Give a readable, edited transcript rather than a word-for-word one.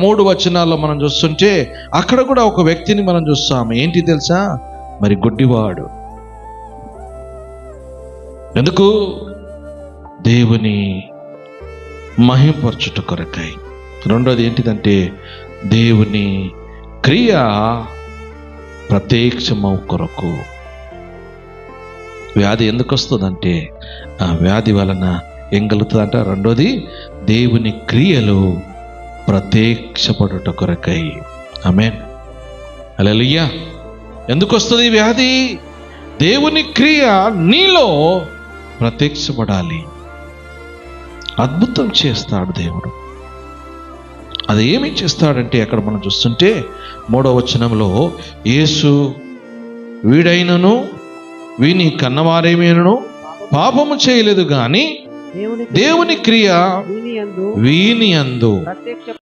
3 వచనాల్లో మనం చూస్తుంటే అక్కడ కూడా ఒక వ్యక్తిని మనం చూస్తాము. ఏంటి తెలుసా? మరి గుడ్డివాడు. ఎందుకు? దేవుని మహిమపరచుట కొరకై. రెండోది ఏంటిదంటే దేవుని క్రియ ప్రత్యక్షమవు కొరకు. వ్యాధి ఎందుకు వస్తుందంటే ఆ వ్యాధి వలన ఏం కలుగుతుందంట? రెండోది దేవుని క్రియలు ప్రత్యక్షపడుట కొరకై. ఆమేన్, హల్లెలూయా. ఎందుకు వస్తుంది ఈ వ్యాధి? దేవుని క్రియ నీలో ప్రత్యక్షపడాలి. అద్భుతం చేస్తాడు దేవుడు. అది ఏమి చేస్తాడంటే అక్కడ మనం చూస్తుంటే 3వ వచనంలో యేసు వీడైనను వీని కన్నవారేమేనను పాపము చేయలేదు గాని దేవుని క్రియ వీని యందు